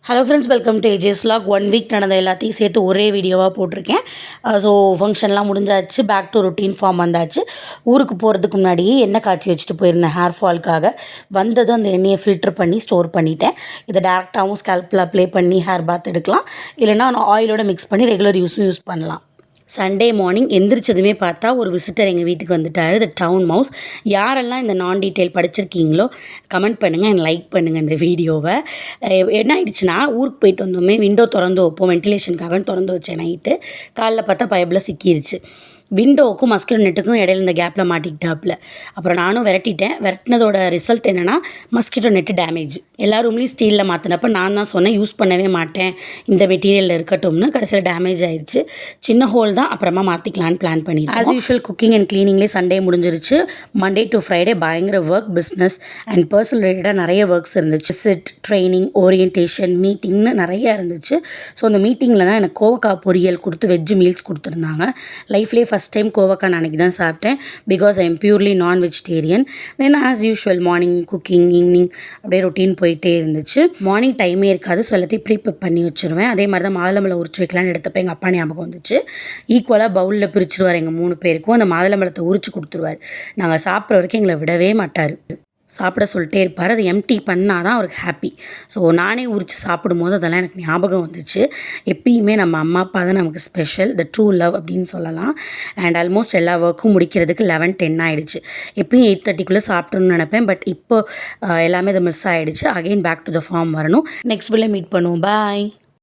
Hello friends, welcome to ஏஜேஸ் vlog. 1 week நடந்த எல்லாத்தையும் சேர்த்து ஒரே வீடியோவாக போட்டிருக்கேன். ஸோ ஃபங்க்ஷன்லாம் முடிஞ்சாச்சு, பேக் டு ரொட்டீன் ஃபார்ம் வந்தாச்சு. ஊருக்கு போகிறதுக்கு முன்னாடியே எண்ணெய் காய்ச்சி வச்சுட்டு போயிருந்தேன் ஹேர் ஃபால்க்காக. வந்ததும் அந்த எண்ணெயை ஃபில்டர் பண்ணி ஸ்டோர் பண்ணிட்டேன். இதை டேரெக்டாகவும் ஸ்கேல்பில் அப்ளை பண்ணி ஹேர் பாத் எடுக்கலாம், இல்லைனா ஆயிலோட மிக்ஸ் பண்ணி ரெகுலர் யூஸ் பண்ணலாம். சண்டே மார்னிங் எந்திரிச்சதுமே பார்த்தா ஒரு விசிட்டர் எங்கள் வீட்டுக்கு வந்துட்டார், த டவுன் மவுஸ். யாரெல்லாம் இந்த நான் டீட்டெயில் படிச்சிருக்கீங்களோ கமெண்ட் பண்ணுங்கள் அண்ட் லைக் பண்ணுங்கள் இந்த வீடியோவை. என்ன ஆயிடுச்சுன்னா, ஊருக்கு போயிட்டு வந்தோமே விண்டோ திறந்து வைப்போம், வென்டிலேஷனுக்காக திறந்து வச்சேன் நைட்டு. காலைல பார்த்தா பைப்பில் சிக்கிருச்சு. விண்டோவுக்கும் மஸ்கிட்டோ நெட்டுக்கும் இடையில இந்த கேப்பில் மாட்டிக்கிட்டாப்புல. அப்புறம் நானும் விரட்டினதோட ரிசல்ட் என்னென்னா மஸ்கிட்டோ நெட்டு டேமேஜ். எல்லா ரூம்லேயும் ஸ்டீலில் மாற்றினப்போ நான் தான் சொன்னேன் யூஸ் பண்ணவே மாட்டேன், இந்த மெட்டீரியலில் இருக்கட்டும்னு. கடைசியில் டேமேஜ் ஆயிடுச்சு. சின்ன ஹோல் தான், அப்புறமா மாற்றிக்கலான்னு பிளான் பண்ணிடுறேன். ஆஸ் யூஷுவல் குக்கிங் அண்ட் க்ளீனிங்லேயே சண்டே முடிஞ்சிருச்சு. மண்டே டு ஃப்ரைடே பயங்கர ஒர்க், பிஸ்னஸ் அண்ட் பர்சனல் ரிலேட்டடாக நிறைய ஒர்க்ஸ் இருந்துச்சு. சிட், ட்ரைனிங், ஓரியன்டேஷன், மீட்டிங்னு நிறைய இருந்துச்சு. ஸோ அந்த மீட்டிங்கில் தான் எனக்கு கோவக்காய் பொரியல் கொடுத்து வெஜ் மீல்ஸ் கொடுத்துருந்தாங்க. லைஃப்லேயே ஃபஸ்ட் டைம் கோவக்காய் நான் அன்றைக்கி தான் சாப்பிட்டேன், பிகாஸ் ஐ எம் பியூர்லி நான் vegetarian. Then as usual morning cooking, evening அப்படியே ரொட்டீன் போயிட்டே இருந்துச்சு. மார்னிங் டைமே இருக்காது, ஸோ எல்லாத்தையும் ப்ரீப்ரிப் பண்ணி வச்சுருவேன். அதே மாதிரி தான் மாதுளம்பழம் உரிச்சு வைக்கலான்னு எடுத்தப்போ எங்கள் அப்பா ஞாபகம் வந்துச்சு. ஈக்குவலாக பவுலில் பிரிச்சுருவார் எங்கள் 3 பேருக்கும். அந்த மாதுளம்பழத்தை உரிச்சு கொடுத்துருவார். நாங்கள் சாப்பிட்ற வரைக்கும் எங்களை விடவே மாட்டார், சாப்பிட சொல்லிட்டே இருப்பார். அதை எம்டி பண்ணால் தான் அவருக்கு ஹாப்பி. ஸோ நானே உரித்து சாப்பிடும்போது அதெல்லாம் எனக்கு ஞாபகம் வந்துச்சு. எப்பயுமே நம்ம அம்மா அப்பா தான் நமக்கு ஸ்பெஷல், த ட்ரூ லவ் அப்படின்னு சொல்லலாம். அண்ட் ஆல்மோஸ்ட் எல்லா ஒர்க்கும் முடிக்கிறதுக்கு 11-10 ஆகிடுச்சு. எப்பயும் 8:30 சாப்பிட்ணுன்னு நினைப்பேன், பட் இப்போ எல்லாமே அதை மிஸ் ஆகிடுச்சு. Again back to the form வரணும். நெக்ஸ்ட் வீடியோவில் மீட் பண்ணுவோம். பாய்.